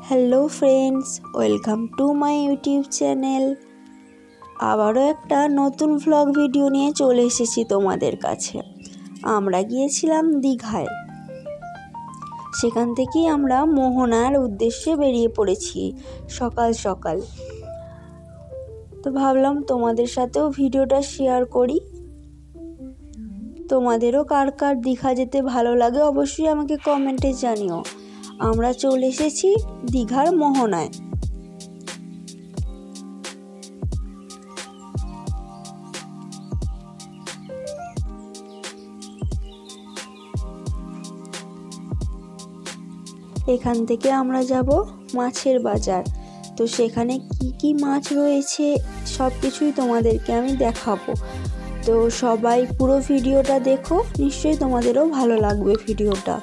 Hello friends, welcome to my YouTube channel. আবারও একটা নতুন ভ্লগ ভিডিও নিয়ে চলে এসেছি তোমাদের কাছে। আমরা গিয়েছিলাম দীঘায়, সেখান থেকেই আমরা মোহনার উদ্দেশ্যে বেরিয়ে পড়েছি সকাল সকাল। তো ভাবলাম তোমাদের সাথেও ভিডিওটা শেয়ার করি। তোমাদেরও কার কার দীঘা যেতে ভালো লাগে অবশ্যই আমাকে কমেন্টে জানিও। আমরা চলে এসেছি দীঘার মোহনায়। এখান থেকে আমরা যাব মাছের বাজার। তো সেখানে কি কি মাছ রয়েছে সব কিছুই তোমাদেরকে আমি দেখাবো। তো সবাই পুরো ভিডিওটা দেখো, নিশ্চয়ই তোমাদেরও ভালো লাগবে ভিডিওটা।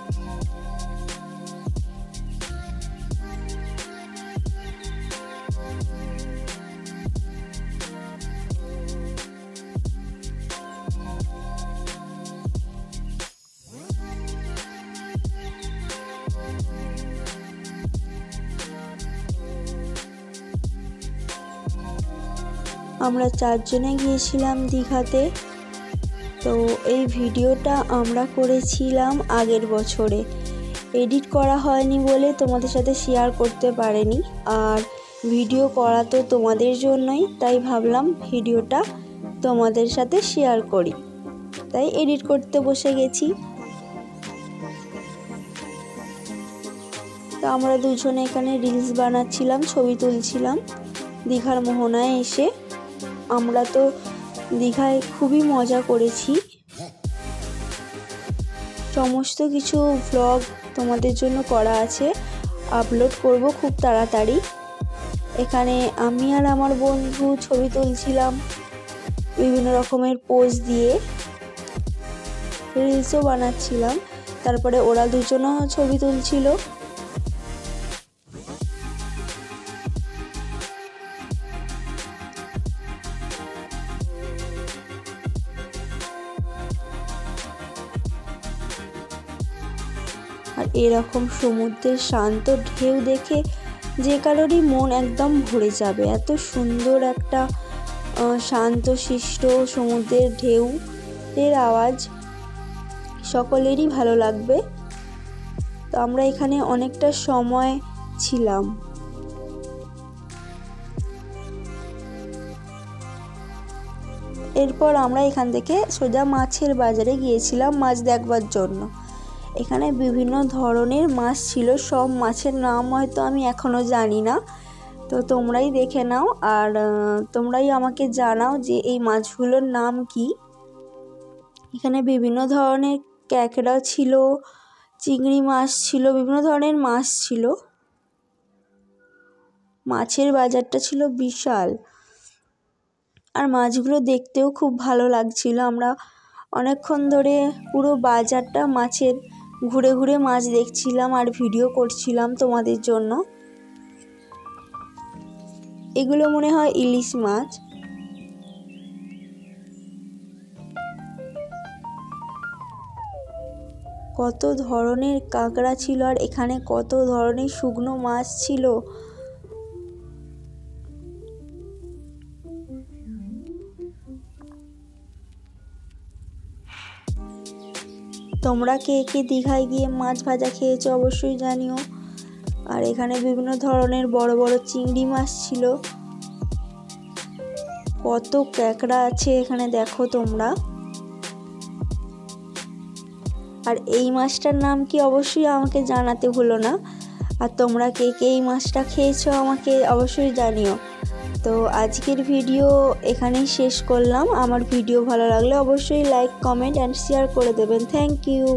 আমরা 4 জনে গিয়েছিলাম দীঘাতে। তো এই ভিডিওটা আমরা করেছিলাম আগের বছরে, এডিট করা হয়নি বলে তোমাদের সাথে শেয়ার করতে পারিনি। আর ভিডিও করা তো তোমাদের জন্যই, তাই ভাবলাম ভিডিওটা তোমাদের সাথে শেয়ার করি, তাই এডিট করতে বসে গেছি। তো আমরা দুজনে এখানে রিলস বানাচ্ছিলাম, ছবি তুলছিলাম দীঘার মোহনায় এসে। আমরা তো দীঘায় খুবই মজা করেছি। সমস্ত কিছু ভ্লগ তোমাদের জন্য করা আছে, আপলোড করব খুব তাড়াতাড়ি। এখানে আমি আর আমার বন্ধু ছবি তুলছিলাম বিভিন্ন রকমের পোজ দিয়ে, রিলসও বানাচ্ছিলাম। তারপরে ওরা দুজনও ছবি তুলছিল। আর এরকম সমুদ্রের শান্ত ঢেউ দেখে যে কারোরই মন একদম ভরে যাবে। এত সুন্দর একটা শান্তশিষ্ট সমুদ্রের ঢেউ এর আওয়াজ সকলেরই ভালো লাগবে। তো আমরা এখানে অনেকটা সময় ছিলাম। এরপর আমরা এখান থেকে সোজা মাছের বাজারে গিয়েছিলাম মাছ দেখবার জন্য। এখানে বিভিন্ন ধরনের মাছ ছিল, সব মাছের নাম হয়তো আমি এখনও জানি না। তো তোমরাই দেখে নাও আর তোমরাই আমাকে জানাও যে এই মাছগুলোর নাম কি। এখানে বিভিন্ন ধরনের ক্যাকড়া ছিল, চিংড়ি মাছ ছিল, বিভিন্ন ধরনের মাছ ছিল। মাছের বাজারটা ছিল বিশাল, আর মাছগুলো দেখতেও খুব ভালো লাগছিল। আমরা অনেকক্ষণ ধরে পুরো বাজারটা মাছের ঘুরে ঘুরে মাছ দেখছিলাম আর ভিডিও করছিলাম তোমাদের জন্য। এগুলো মনে হয় ইলিশ মাছ। কত ধরনের কাঁকড়া ছিল, আর এখানে কত ধরনের শুকনো মাছ ছিল। তোমরা কে কে দীঘায় গিয়ে মাছ ভাজা খেয়েছো অবশ্যই জানিও। আর এখানে বিভিন্ন ধরনের বড় বড় চিংড়ি মাছ ছিল। কত ক্যাকড়া আছে এখানে দেখো তোমরা। আর এই মাছটার নাম কি অবশ্যই আমাকে জানাতে ভুলো না। আর তোমরা কে কে এই মাছটা খেয়েছো আমাকে অবশ্যই জানিও। তো আজকের ভিডিও এখানেই শেষ করলাম। আমার ভিডিও ভালো লাগলে অবশ্যই লাইক, কমেন্ট অ্যান্ড শেয়ার করে দেবেন। Thank you.